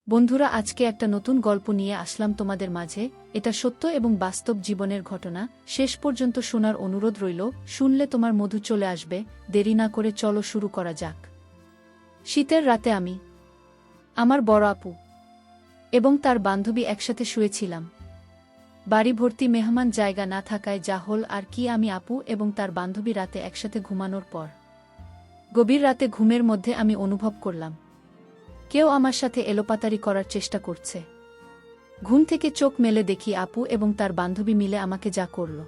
বন্ধুরা, আজকে একটা নতুন গল্প নিয়ে আসলাম তোমাদের মাঝে। এটা সত্য এবং বাস্তব জীবনের ঘটনা। শেষ পর্যন্ত শোনার অনুরোধ রইল। শুনলে তোমার মধু চলে আসবে। দেরি না করে চলো শুরু করা যাক। শীতের রাতে আমি, আমার বড় আপু এবং তার বান্ধবী একসাথে শুয়েছিলাম। বাড়ি ভর্তি মেহমান, জায়গা না থাকায় যা হল আর কি। আমি, আপু এবং তার বান্ধবী রাতে একসাথে ঘুমানোর পর গভীর রাতে ঘুমের মধ্যে আমি অনুভব করলাম কেউ আমার সাথে এলোপাতাড়ি করার চেষ্টা করছে। ঘুম থেকে চোখ মেলে দেখি আপু এবং তার বান্ধবী মিলে আমাকে যা করল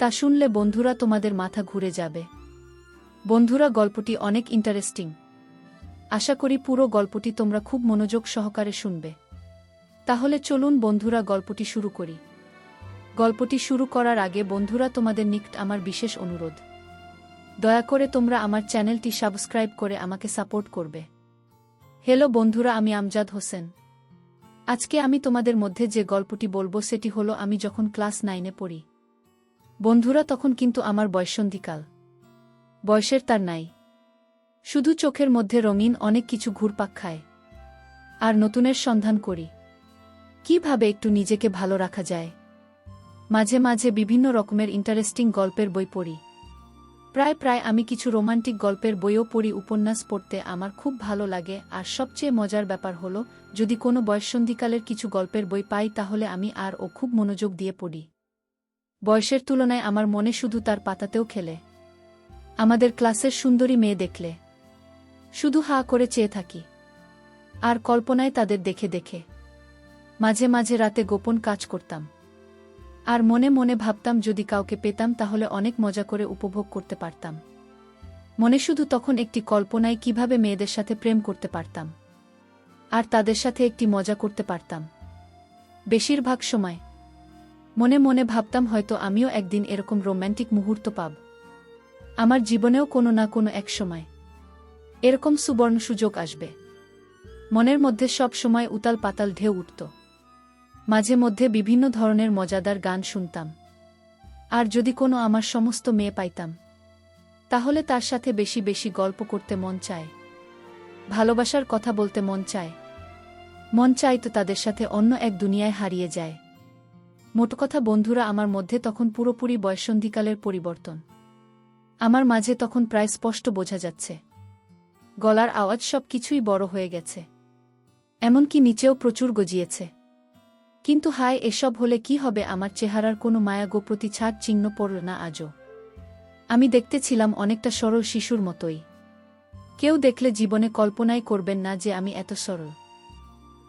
তা শুনলে বন্ধুরা তোমাদের মাথা ঘুরে যাবে। বন্ধুরা, গল্পটি অনেক ইন্টারেস্টিং। আশা করি পুরো গল্পটি তোমরা খুব মনোযোগ সহকারে শুনবে। তাহলে চলুন বন্ধুরা, গল্পটি শুরু করি। গল্পটি শুরু করার আগে বন্ধুরা, তোমাদের নিকট আমার বিশেষ অনুরোধ, দয়া করে তোমরা আমার চ্যানেলটি সাবস্ক্রাইব করে আমাকে সাপোর্ট করবে। হ্যালো বন্ধুরা, আমি আমজাদ হোসেন। আজকে আমি তোমাদের মধ্যে যে গল্পটি বলবো সেটি হলো আমি যখন ক্লাস 9-এ পড়ি। বন্ধুরা, তখন কিন্তু আমার বয়ঃসন্ধিকাল। বয়সের তার নাই, শুধু চোখের মধ্যে রঙিন অনেক কিছু ঘুরপাক খায়। আর নতুনের সন্ধান করি, কিভাবে একটু নিজেকে ভালো রাখা যায়। মাঝে মাঝে বিভিন্ন রকমের ইন্টারেস্টিং গল্পের বই পড়ি। প্রায় আমি কিছু রোমান্টিক গল্পের বইও পড়ি। উপন্যাস পড়তে আমার খুব ভালো লাগে। আর সবচেয়ে মজার ব্যাপার হলো, যদি কোনো বয়ঃসন্ধিকালের কিছু গল্পের বই পাই তাহলে আমি খুব মনোযোগ দিয়ে পড়ি। বয়সের তুলনায় আমার মনে শুধু তার পাতাতেও খেলে। আমাদের ক্লাসের সুন্দরী মেয়ে দেখলে শুধু হা করে চেয়ে থাকি। আর কল্পনায় তাদের দেখে দেখে মাঝে মাঝে রাতে গোপন কাজ করতাম। আর মনে মনে ভাবতাম যদি কাউকে পেতাম তাহলে অনেক মজা করে উপভোগ করতে পারতাম। মনে শুধু তখন একটি কল্পনায় কিভাবে মেয়েদের সাথে প্রেম করতে পারতাম আর তাদের সাথে একটি মজা করতে পারতাম। বেশিরভাগ সময় মনে মনে ভাবতাম হয়তো আমিও একদিন এরকম রোম্যান্টিক মুহূর্ত পাব। আমার জীবনেও কোনো না কোনো এক সময় এরকম সুবর্ণ সুযোগ আসবে। মনের মধ্যে সব সময় উতাল পাতাল ঢেউ উঠত। মাঝে মধ্যে বিভিন্ন ধরনের মজাদার গান শুনতাম। আর যদি কোনো আমার সমস্ত মেয়ে পাইতাম তাহলে তার সাথে বেশি বেশি গল্প করতে মন চায়, ভালোবাসার কথা বলতে মন চায় তো তাদের সাথে অন্য এক দুনিয়ায় হারিয়ে যায়। মোট কথা বন্ধুরা, আমার মধ্যে তখন পুরোপুরি বয়ঃসন্ধিকালের পরিবর্তন। আমার মাঝে তখন প্রায় স্পষ্ট বোঝা যাচ্ছে গলার আওয়াজ, সব কিছুই বড় হয়ে গেছে, এমনকি নিচেও প্রচুর গজিয়েছে। কিন্তু হায়, এসব হলে কি হবে? আমার চেহারার কোনো মায়া গোপ্রতি ছাড় চিহ্ন পড়ল না আজও। আমি দেখতে ছিলাম অনেকটা সরল শিশুর মতোই। কেউ দেখলে জীবনে কল্পনাই করবেন না যে আমি এত সরল।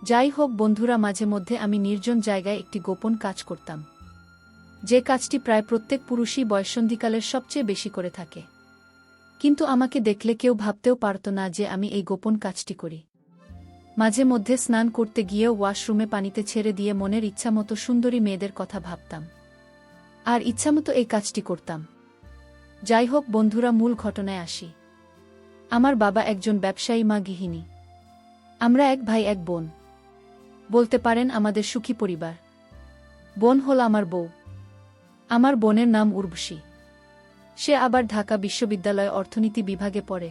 যাই হোক বন্ধুরা, মাঝে মধ্যে আমি নির্জন জায়গায় একটি গোপন কাজ করতাম, যে কাজটি প্রায় প্রত্যেক পুরুষই বয়ঃসন্ধিকালের সবচেয়ে বেশি করে থাকে। কিন্তু আমাকে দেখলে কেউ ভাবতেও পারত না যে আমি এই গোপন কাজটি করি। মাঝে মধ্যে স্নান করতে গিয়েও ওয়াশরুমে পানিতে ছেড়ে দিয়ে মনের ইচ্ছামতো সুন্দরী মেয়েদের কথা ভাবতাম আর ইচ্ছামতো এই কাজটি করতাম। যাই হোক বন্ধুরা, মূল ঘটনায় আসি। আমার বাবা একজন ব্যবসায়ী, মা গৃহিণী। আমরা এক ভাই এক বোন। বলতে পারেন আমাদের সুখী পরিবার। বোন হল আমার বউ। আমার বোনের নাম উর্বশী। সে আবার ঢাকা বিশ্ববিদ্যালয়ে অর্থনীতি বিভাগে পড়ে।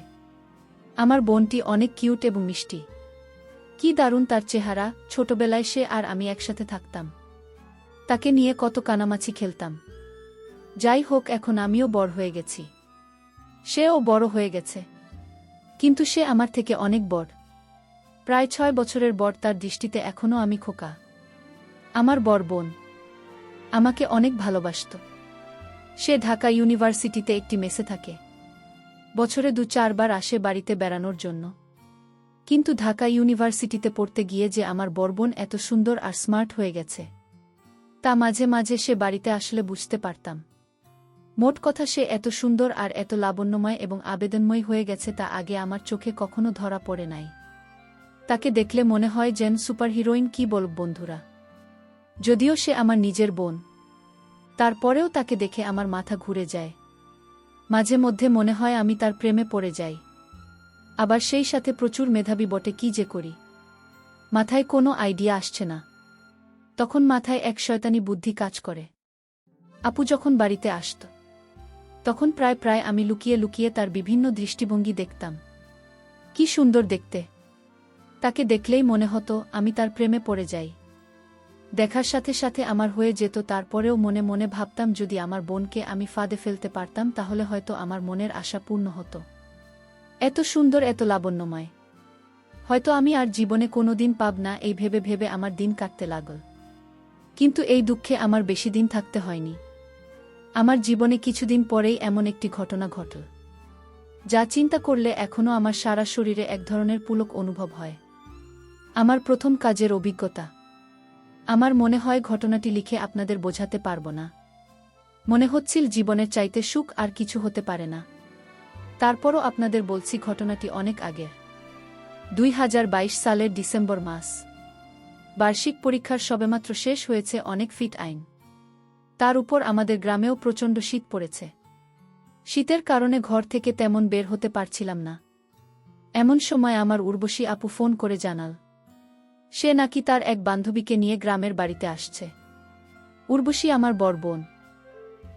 আমার বোনটি অনেক কিউট এবং মিষ্টি। কি দারুণ তার চেহারা! ছোটবেলায় সে আর আমি একসাথে থাকতাম। তাকে নিয়ে কত কানামাছি খেলতাম। যাই হোক, এখন আমিও বড় হয়ে গেছি, সেও বড় হয়ে গেছে। কিন্তু সে আমার থেকে অনেক বড়, প্রায় 6 বছরের বড়। তার দৃষ্টিতে এখনও আমি খোকা। আমার বড় বোন আমাকে অনেক ভালোবাসত। সে ঢাকা ইউনিভার্সিটিতে একটি মেসে থাকে। বছরে 2-4 বার আসে বাড়িতে বেড়ানোর জন্য। কিন্তু ঢাকা ইউনিভার্সিটিতে পড়তে গিয়ে যে আমার বড় বোন এত সুন্দর আর স্মার্ট হয়ে গেছে তা মাঝে মাঝে সে বাড়িতে আসলে বুঝতে পারতাম। মোট কথা, সে এত সুন্দর আর এত লাবণ্যময় এবং আবেদনময় হয়ে গেছে তা আগে আমার চোখে কখনো ধরা পড়ে নাই। তাকে দেখলে মনে হয় যেন সুপার হিরোইন। কি বলব বন্ধুরা, যদিও সে আমার নিজের বোন, তারপরেও তাকে দেখে আমার মাথা ঘুরে যায়। মাঝে মধ্যে মনে হয় আমি তার প্রেমে পড়ে যাই। আবার সেই সাথে প্রচুর মেধাবী বটে। কি যে করি, মাথায় কোনো আইডিয়া আসছে না। তখন মাথায় এক শয়তানি বুদ্ধি কাজ করে। আপু যখন বাড়িতে আসত তখন প্রায় আমি লুকিয়ে লুকিয়ে তার বিভিন্ন দৃষ্টিভঙ্গি দেখতাম। কি সুন্দর দেখতে! তাকে দেখলেই মনে হতো আমি তার প্রেমে পড়ে যাই। দেখার সাথে সাথে আমার হয়ে যেত, তারপরেও মনে মনে ভাবতাম যদি আমার বোনকে আমি ফাঁদে ফেলতে পারতাম তাহলে হয়তো আমার মনের আশা পূর্ণ হতো। এত সুন্দর, এত লাবণ্যময়, হয়তো আমি আর জীবনে কোনোদিন পাব না, এই ভেবে ভেবে আমার দিন কাটতে লাগল। কিন্তু এই দুঃখে আমার বেশি দিন থাকতে হয়নি। আমার জীবনে কিছুদিন পরেই এমন একটি ঘটনা ঘটল, যা চিন্তা করলে এখনও আমার সারা শরীরে এক ধরনের পুলক অনুভব হয়। আমার প্রথম কাজের অভিজ্ঞতা। আমার মনে হয় ঘটনাটি লিখে আপনাদের বোঝাতে পারব না। মনে হচ্ছিল জীবনের চাইতে সুখ আর কিছু হতে পারে না। তারপরও আপনাদের বলছি ঘটনাটি অনেক আগের। 2022 সালের ডিসেম্বর মাস। বার্ষিক পরীক্ষার সবেমাত্র শেষ হয়েছে, অনেক ফিট আইন। তার উপর আমাদের গ্রামেও প্রচণ্ড শীত পড়েছে। শীতের কারণে ঘর থেকে তেমন বের হতে পারছিলাম না। এমন সময় আমার উর্বশী আপু ফোন করে জানাল সে নাকি তার এক বান্ধবীকে নিয়ে গ্রামের বাড়িতে আসছে। উর্বশী আমার বড় বোন।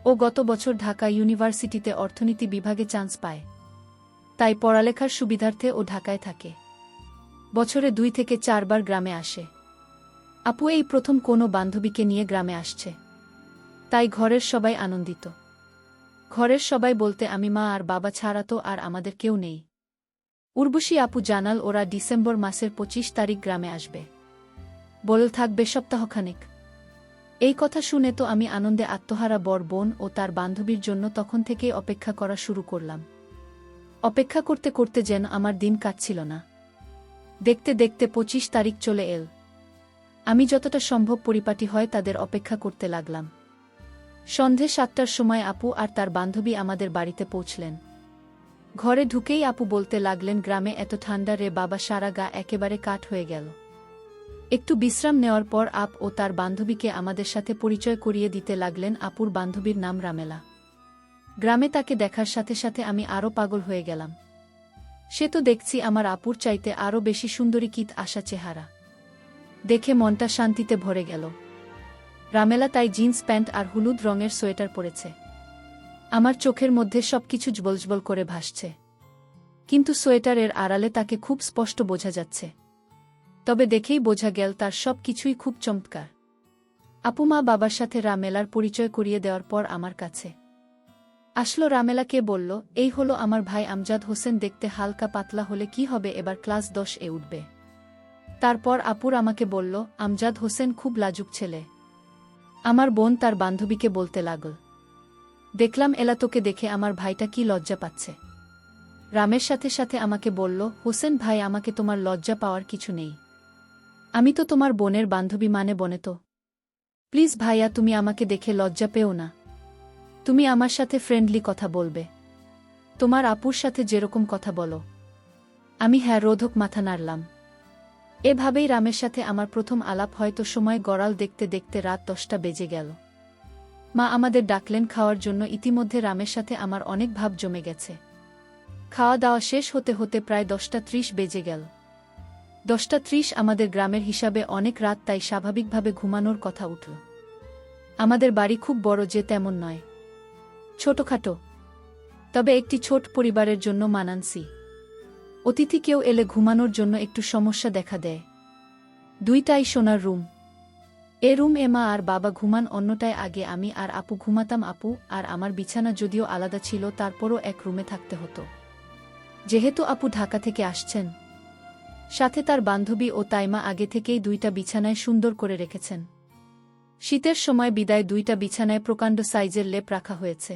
ও গত বছর ঢাকা ইউনিভার্সিটিতে অর্থনীতি বিভাগে চান্স পায়, তাই পড়ালেখার সুবিধার্থে ও ঢাকায় থাকে। বছরে 2 থেকে 4 বার গ্রামে আসে। আপু এই প্রথম কোনো বান্ধবীকে নিয়ে গ্রামে আসছে, তাই ঘরের সবাই আনন্দিত। ঘরের সবাই বলতে আমি, মা আর বাবা ছাড়া তো আর আমাদের কেউ নেই। উর্বশী আপু জানাল ওরা ডিসেম্বর মাসের 25 তারিখ গ্রামে আসবে, বল থাকবে সপ্তাহখানেক। এই কথা শুনে তো আমি আনন্দে আত্মহারা বড় বোন ও তার বান্ধবীর জন্য তখন থেকেই অপেক্ষা করা শুরু করলাম। অপেক্ষা করতে করতে যেন আমার দিন কাটছিল না। দেখতে দেখতে 25 তারিখ চলে এল। আমি যতটা সম্ভব পরিপাটি হয় তাদের অপেক্ষা করতে লাগলাম। সন্ধে 7টার সময় আপু আর তার বান্ধবী আমাদের বাড়িতে পৌঁছলেন। ঘরে ঢুকেই আপু বলতে লাগলেন, গ্রামে এত ঠান্ডা রে বাবা, সারা গা একেবারে কাঠ হয়ে গেল। একটু বিশ্রাম নেওয়ার পর আপ ও তার বান্ধবীকে আমাদের সাথে পরিচয় করিয়ে দিতে লাগলেন। আপুর বান্ধবীর নাম রামেলা। গ্রামে তাকে দেখার সাথে সাথে আমি আরও পাগল হয়ে গেলাম। সে তো দেখছি আমার আপুর চাইতে আরও বেশি সুন্দরী, কিত আশা চেহারা। দেখে মনটা শান্তিতে ভরে গেল। রামেলা তাই জিন্স প্যান্ট আর হলুদ রঙের সোয়েটার পরেছে। আমার চোখের মধ্যে সবকিছু জবলজবল করে ভাসছে, কিন্তু সোয়েটারের আড়ালে তাকে খুব স্পষ্ট বোঝা যাচ্ছে। তবে দেখেই বোঝা গেল তার সব কিছুই খুব চমৎকার। আপু মা বাবার সাথে রামেলার পরিচয় করিয়ে দেওয়ার পর আমার কাছে আসলো। রামেলাকে বলল, এই হলো আমার ভাই আমজাদ হোসেন, দেখতে হালকা পাতলা হলে কি হবে, এবার ক্লাস 10 এ উঠবে। তারপর আপুর আমাকে বলল, আমজাদ হোসেন খুব লাজুক ছেলে। আমার বোন তার বান্ধবীকে বলতে লাগল, দেখলাম এলা তোকে দেখে আমার ভাইটা কি লজ্জা পাচ্ছে। রামের সাথে সাথে আমাকে বলল, হোসেন ভাই আমাকে তোমার লজ্জা পাওয়ার কিছু নেই, আমি তো তোমার বোনের বান্ধবী, মানে বনে তো। প্লিজ ভাইয়া, তুমি আমাকে দেখে লজ্জা পেও না। তুমি আমার সাথে ফ্রেন্ডলি কথা বলবে, তোমার আপুর সাথে যেরকম কথা বলো। আমি হ্যাঁ রোধক মাথা নাড়লাম। এভাবেই রামের সাথে আমার প্রথম আলাপ। হয়তো সময় গড়াল দেখতে দেখতে রাত 10টা বেজে গেল। মা আমাদের ডাকলেন খাওয়ার জন্য। ইতিমধ্যে রামের সাথে আমার অনেক ভাব জমে গেছে। খাওয়া দাওয়া শেষ হতে হতে প্রায় 10টা 30 বেজে গেল। 10টা 30 আমাদের গ্রামের হিসাবে অনেক রাত, তাই স্বাভাবিকভাবে ঘুমানোর কথা উঠল। আমাদের বাড়ি খুব বড় যে তেমন নয়, ছোটখাটো, তবে একটি ছোট পরিবারের জন্য মানানসই। অতিথি কেউ এলে ঘুমানোর জন্য একটু সমস্যা দেখা দেয়। 2টাই সোনার রুম। এ রুম এ মা আর বাবা ঘুমান, অন্যটায় আগে আমি আর আপু ঘুমাতাম। আপু আর আমার বিছানা যদিও আলাদা ছিল, তারপরও এক রুমে থাকতে হতো, যেহেতু আপু ঢাকা থেকে আসছেন। সাথে তার বান্ধবী ও তাইমা আগে থেকেই 2টা বিছানায় সুন্দর করে রেখেছেন। শীতের সময় বিদায় 2টা বিছানায় প্রকাণ্ড সাইজের লেপ রাখা হয়েছে।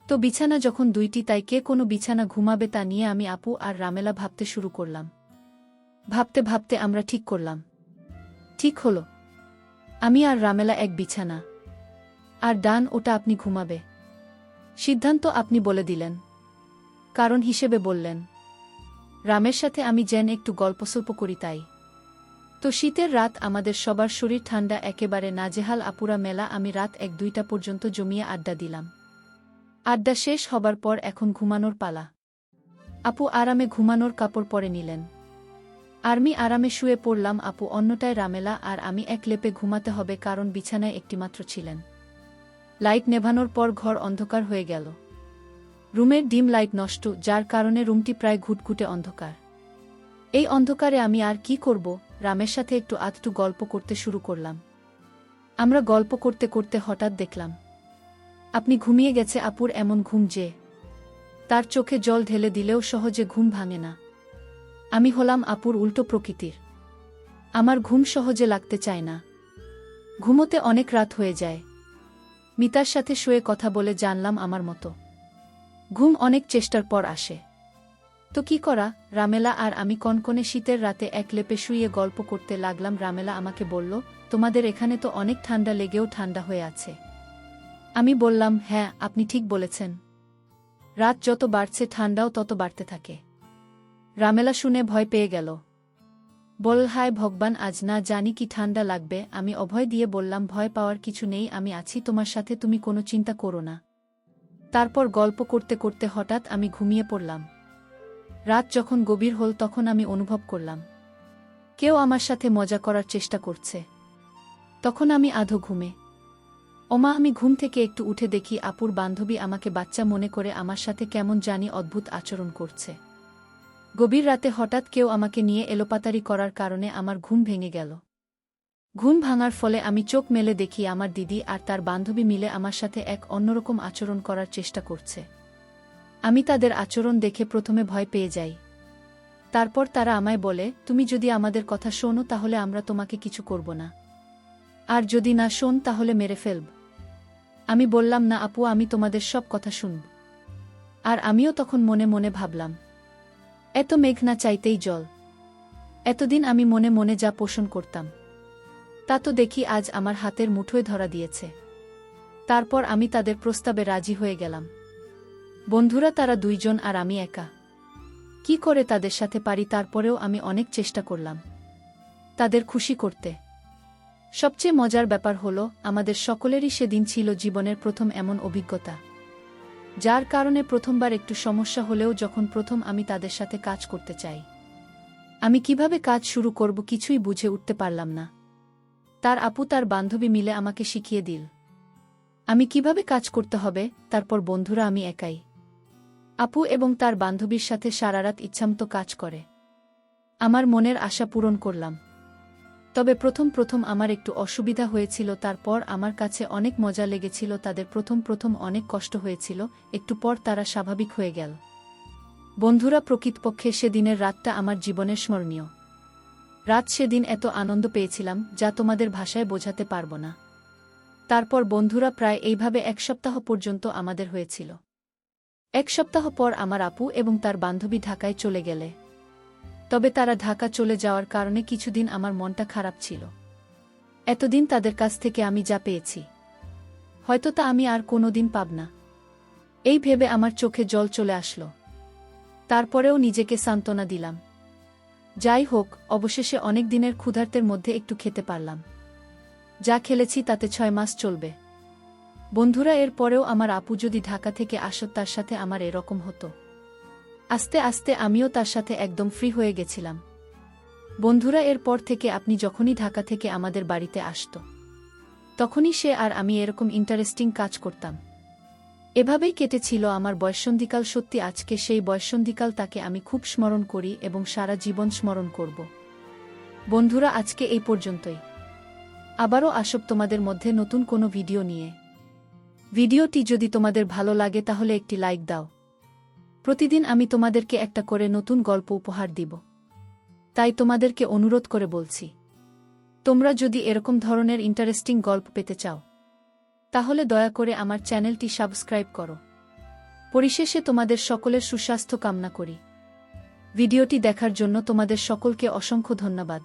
তো বিছানা যখন 2টি, তাই কে কোনো বিছানা ঘুমাবে তা নিয়ে আমি, আপু আর রামেলা ভাবতে শুরু করলাম। ভাবতে ভাবতে আমরা ঠিক করলাম, ঠিক হলো, আমি আর রামেলা এক বিছানা, আর ডান ওটা আপনি ঘুমাবে। সিদ্ধান্ত আপনি বলে দিলেন, কারণ হিসেবে বললেন। রামের সাথে আমি যেন একটু গল্পসল্প করি তাই। তো শীতের রাত, আমাদের সবার শরীর ঠান্ডা, একেবারে নাজেহাল। আপুরা মেলা আমি রাত 1-2টা পর্যন্ত জমিয়ে আড্ডা দিলাম। আড্ডা শেষ হবার পর এখন ঘুমানোর পালা। আপু আরামে ঘুমানোর কাপড় পরে নিলেন। আমি আরামে শুয়ে পড়লাম। আপু অন্যটায়, রামেলা আর আমি এক লেপে ঘুমাতে হবে, কারণ বিছানায় একটিমাত্র ছিলেন। লাইট নেভানোর পর ঘর অন্ধকার হয়ে গেল। রুমের ডিম লাইট নষ্ট, যার কারণে রুমটি প্রায় ঘুটঘুটে অন্ধকার। এই অন্ধকারে আমি আর কি করব, রামের সাথে একটু আধটু গল্প করতে শুরু করলাম। আমরা গল্প করতে করতে হঠাৎ দেখলাম আপনি ঘুমিয়ে গেছে। আপুর এমন ঘুম যে তার চোখে জল ঢেলে দিলেও সহজে ঘুম ভাঙে না। আমি হলাম আপুর উল্টো প্রকৃতির। আমার ঘুম সহজে লাগতে চায় না, ঘুমোতে অনেক রাত হয়ে যায়। মিতার সাথে শুয়ে কথা বলে জানলাম আমার মতো ঘুম অনেক চেষ্টার পর আসে। তো কি করা, রামেলা আর আমি কনকনে শীতের রাতে এক লেপে শুয়ে গল্প করতে লাগলাম। রামেলা আমাকে বলল, তোমাদের এখানে তো অনেক ঠান্ডা লেগেও ঠান্ডা হয়ে আছে। আমি বললাম, হ্যাঁ আপনি ঠিক বলেছেন, রাত যত বাড়ছে ঠান্ডাও তত বাড়তে থাকে। রামেলা শুনে ভয় পেয়ে গেল, বল, হায় ভগবান, আজ না জানি কি ঠান্ডা লাগবে। আমি অভয় দিয়ে বললাম, ভয় পাওয়ার কিছু নেই, আমি আছি তোমার সাথে, তুমি কোনো চিন্তা করো না। তারপর গল্প করতে করতে হঠাৎ আমি ঘুমিয়ে পড়লাম। রাত যখন গভীর হল তখন আমি অনুভব করলাম কেউ আমার সাথে মজা করার চেষ্টা করছে। তখন আমি আধো ঘুমে। ওমা, আমি ঘুম থেকে একটু উঠে দেখি আপুর বান্ধবী আমাকে বাচ্চা মনে করে আমার সাথে কেমন জানি অদ্ভুত আচরণ করছে। গভীর রাতে হঠাৎ কেউ আমাকে নিয়ে এলোপাতারি করার কারণে আমার ঘুম ভেঙে গেল। ঘুম ভাঙার ফলে আমি চোখ মেলে দেখি আমার দিদি আর তার বান্ধবী মিলে আমার সাথে এক অন্যরকম আচরণ করার চেষ্টা করছে। আমি তাদের আচরণ দেখে প্রথমে ভয় পেয়ে যাই। তারপর তারা আমায় বলে, তুমি যদি আমাদের কথা শোনো তাহলে আমরা তোমাকে কিছু করব না, আর যদি না শোন তাহলে মেরে ফেলব। আমি বললাম, না আপু, আমি তোমাদের সব কথা শুনব। আর আমিও তখন মনে মনে ভাবলাম, এত মেঘ না চাইতেই জল। এতদিন আমি মনে মনে যা পোষণ করতাম তা তো দেখি আজ আমার হাতের মুঠোয় ধরা দিয়েছে। তারপর আমি তাদের প্রস্তাবে রাজি হয়ে গেলাম। বন্ধুরা তারা দুইজন আর আমি একা। কি করে তাদের সাথে পারি, তারপরেও আমি অনেক চেষ্টা করলাম তাদের খুশি করতে। সবচেয়ে মজার ব্যাপার হলো, আমাদের সকলেরই সেদিন ছিল জীবনের প্রথম এমন অভিজ্ঞতা, যার কারণে প্রথমবার একটু সমস্যা হলেও যখন প্রথম আমি তাদের সাথে কাজ করতে চাই, আমি কিভাবে কাজ শুরু করব কিছুই বুঝে উঠতে পারলাম না। তার আপু তার বান্ধবী মিলে আমাকে শিখিয়ে দিল আমি কিভাবে কাজ করতে হবে। তারপর বন্ধুরা আমি একাই আপু এবং তার বান্ধবীর সাথে সারারাত ইচ্ছামতো কাজ করে আমার মনের আশা পূরণ করলাম। তবে প্রথম প্রথম আমার একটু অসুবিধা হয়েছিল, তারপর আমার কাছে অনেক মজা লেগেছিল। তাদের প্রথম প্রথম অনেক কষ্ট হয়েছিল, একটু পর তারা স্বাভাবিক হয়ে গেল। বন্ধুরা, প্রকৃতপক্ষে সেদিনের রাতটা আমার জীবনের স্মরণীয় রাত। সেদিন এত আনন্দ পেয়েছিলাম যা তোমাদের ভাষায় বোঝাতে পারব না। তারপর বন্ধুরা প্রায় এইভাবে এক সপ্তাহ পর্যন্ত আমাদের হয়েছিল। এক সপ্তাহ পর আমার আপু এবং তার বান্ধবী ঢাকায় চলে গেলে। তবে তারা ঢাকা চলে যাওয়ার কারণে কিছুদিন আমার মনটা খারাপ ছিল। এতদিন তাদের কাছ থেকে আমি যা পেয়েছি হয়তো তা আমি আর কোনোদিন পাব না, এই ভেবে আমার চোখে জল চলে আসলো। তারপরেও নিজেকে সান্ত্বনা দিলাম, যাই হোক, অবশেষে অনেক দিনের ক্ষুধার্তের মধ্যে একটু খেতে পারলাম। যা খেলেছি তাতে 6 মাস চলবে। বন্ধুরা, এর পরেও আমার আপু যদি ঢাকা থেকে আসত তার সাথে আমার এরকম হতো। আস্তে আস্তে আমিও তার সাথে একদম ফ্রি হয়ে গেছিলাম। বন্ধুরা, এর পর থেকে আপনি যখনই ঢাকা থেকে আমাদের বাড়িতে আসত তখনই সে আর আমি এরকম ইন্টারেস্টিং কাজ করতাম। এভাবেই কেটেছিল আমার বয়ঃসন্ধিকাল। সত্যি আজকে সেই বয়ঃসন্ধিকাল, তাকে আমি খুব স্মরণ করি এবং সারা জীবন স্মরণ করব। বন্ধুরা, আজকে এই পর্যন্তই। আবারও আসব তোমাদের মধ্যে নতুন কোনো ভিডিও নিয়ে। ভিডিওটি যদি তোমাদের ভালো লাগে তাহলে একটি লাইক দাও। প্রতিদিন আমি তোমাদেরকে একটা করে নতুন গল্প উপহার দিব, তাই তোমাদেরকে অনুরোধ করে বলছি, তোমরা যদি এরকম ধরনের ইন্টারেস্টিং গল্প পেতে চাও তাহলে দয়া করে আমার চ্যানেলটি সাবস্ক্রাইব করো। পরিশেষে তোমাদের সকলের সুস্বাস্থ্য কামনা করি। ভিডিওটি দেখার জন্য তোমাদের সকলকে অসংখ্য ধন্যবাদ।